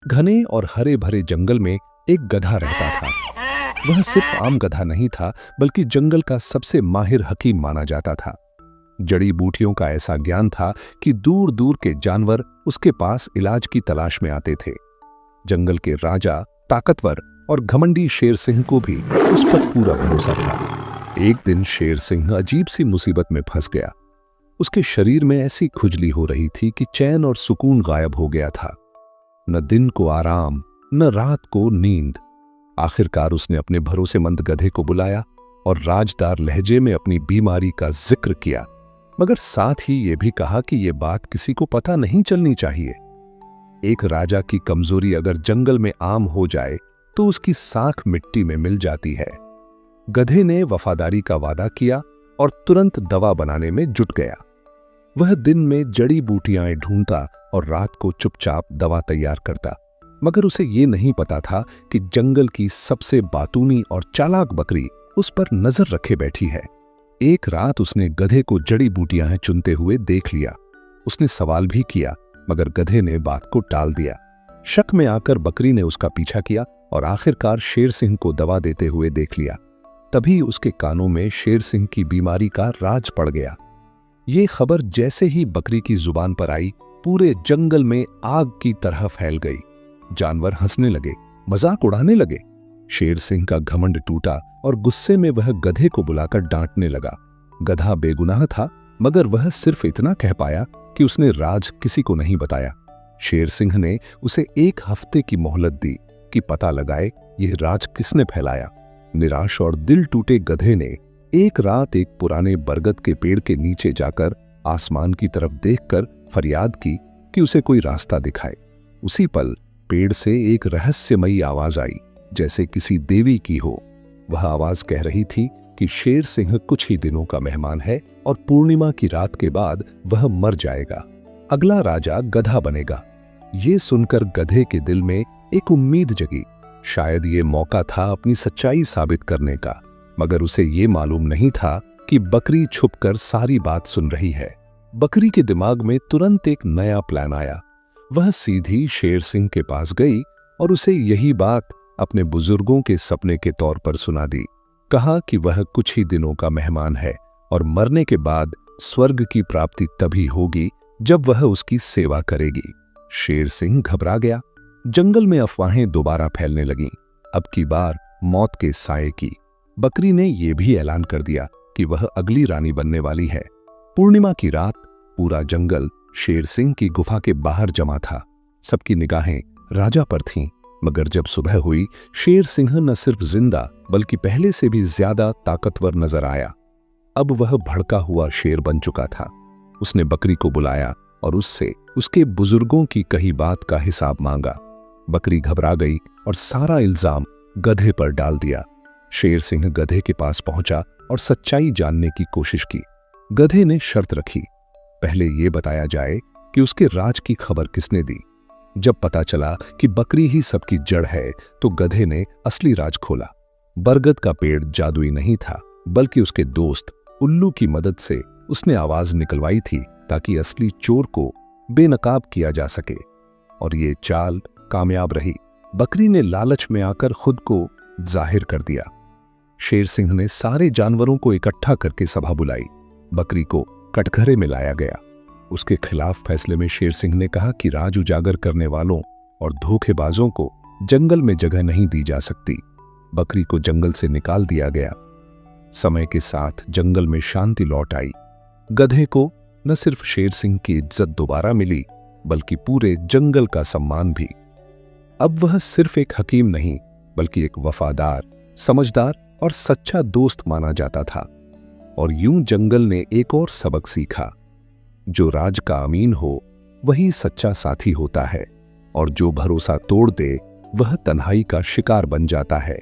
घने और हरे भरे जंगल में एक गधा रहता था। वह सिर्फ आम गधा नहीं था, बल्कि जंगल का सबसे माहिर हकीम माना जाता था। जड़ी बूटियों का ऐसा ज्ञान था कि दूर दूर के जानवर उसके पास इलाज की तलाश में आते थे। जंगल के राजा, ताकतवर और घमंडी शेर सिंह को भी उस पर पूरा भरोसा था। एक दिन शेर सिंह अजीब सी मुसीबत में फंस गया। उसके शरीर में ऐसी खुजली हो रही थी कि चैन और सुकून गायब हो गया था। न दिन को आराम, न रात को नींद। आखिरकार उसने अपने भरोसेमंद गधे को बुलाया और राजदार लहजे में अपनी बीमारी का जिक्र किया, मगर साथ ही ये भी कहा कि यह बात किसी को पता नहीं चलनी चाहिए। एक राजा की कमजोरी अगर जंगल में आम हो जाए तो उसकी साख मिट्टी में मिल जाती है। गधे ने वफादारी का वादा किया और तुरंत दवा बनाने में जुट गया। वह दिन में जड़ी बूटियां ढूंढता और रात को चुपचाप दवा तैयार करता, मगर उसे ये नहीं पता था कि जंगल की सबसे बातूनी और चालाक बकरी उस पर नजर रखे बैठी है। एक रात उसने गधे को जड़ी बूटियां चुनते हुए देख लिया। उसने सवाल भी किया, मगर गधे ने बात को टाल दिया। शक में आकर बकरी ने उसका पीछा किया और आखिरकार शेर सिंह को दवा देते हुए देख लिया। तभी उसके कानों में शेर सिंह की बीमारी का राज पड़ गया। ये खबर जैसे ही बकरी की जुबान पर आई, पूरे जंगल में आग की तरह फैल गई। जानवर हंसने लगे, मजाक उड़ाने लगे। शेर सिंह का घमंड टूटा और गुस्से में वह गधे को बुलाकर डांटने लगा। गधा बेगुनाह था, मगर वह सिर्फ इतना कह पाया कि उसने राज किसी को नहीं बताया। शेर सिंह ने उसे 1 हफ्ते की मोहलत दी कि पता लगाए यह राज किसने फैलाया। निराश और दिल टूटे गधे ने एक रात एक पुराने बरगद के पेड़ के नीचे जाकर आसमान की तरफ देखकर फरियाद की कि उसे कोई रास्ता दिखाए। उसी पल पेड़ से एक रहस्यमयी आवाज आई, जैसे किसी देवी की हो। वह आवाज कह रही थी कि शेर सिंह कुछ ही दिनों का मेहमान है और पूर्णिमा की रात के बाद वह मर जाएगा। अगला राजा गधा बनेगा। ये सुनकर गधे के दिल में एक उम्मीद जगी। शायद ये मौका था अपनी सच्चाई साबित करने का, मगर उसे ये मालूम नहीं था कि बकरी छुपकर सारी बात सुन रही है। बकरी के दिमाग में तुरंत एक नया प्लान आया। वह सीधी शेर सिंह के पास गई और उसे यही बात अपने बुजुर्गों के सपने के तौर पर सुना दी। कहा कि वह कुछ ही दिनों का मेहमान है और मरने के बाद स्वर्ग की प्राप्ति तभी होगी जब वह उसकी सेवा करेगी। शेर सिंह घबरा गया। जंगल में अफवाहें दोबारा फैलने लगीं, अब की बार मौत के साए की। बकरी ने यह भी ऐलान कर दिया कि वह अगली रानी बनने वाली है। पूर्णिमा की रात पूरा जंगल शेर सिंह की गुफा के बाहर जमा था। सबकी निगाहें राजा पर थीं, मगर जब सुबह हुई, शेर सिंह न सिर्फ जिंदा बल्कि पहले से भी ज्यादा ताकतवर नजर आया। अब वह भड़का हुआ शेर बन चुका था। उसने बकरी को बुलाया और उससे उसके बुजुर्गों की कही बात का हिसाब मांगा। बकरी घबरा गई और सारा इल्जाम गधे पर डाल दिया। शेर सिंह गधे के पास पहुंचा और सच्चाई जानने की कोशिश की। गधे ने शर्त रखी, पहले यह बताया जाए कि उसके राज की खबर किसने दी। जब पता चला कि बकरी ही सबकी जड़ है, तो गधे ने असली राज खोला। बरगद का पेड़ जादुई नहीं था, बल्कि उसके दोस्त उल्लू की मदद से उसने आवाज निकलवाई थी ताकि असली चोर को बेनकाब किया जा सके। और ये चाल कामयाब रही। बकरी ने लालच में आकर खुद को जाहिर कर दिया। शेर सिंह ने सारे जानवरों को इकट्ठा करके सभा बुलाई। बकरी को कटघरे में लाया गया। उसके खिलाफ फैसले में शेर सिंह ने कहा कि राज उजागर करने वालों और धोखेबाजों को जंगल में जगह नहीं दी जा सकती। बकरी को जंगल से निकाल दिया गया। समय के साथ जंगल में शांति लौट आई। गधे को न सिर्फ शेर सिंह की इज्जत दोबारा मिली, बल्कि पूरे जंगल का सम्मान भी। अब वह सिर्फ एक हकीम नहीं, बल्कि एक वफादार, समझदार और सच्चा दोस्त माना जाता था। और यूं जंगल ने एक और सबक सीखा, जो राज का अमीन हो वही सच्चा साथी होता है, और जो भरोसा तोड़ दे वह तन्हाई का शिकार बन जाता है।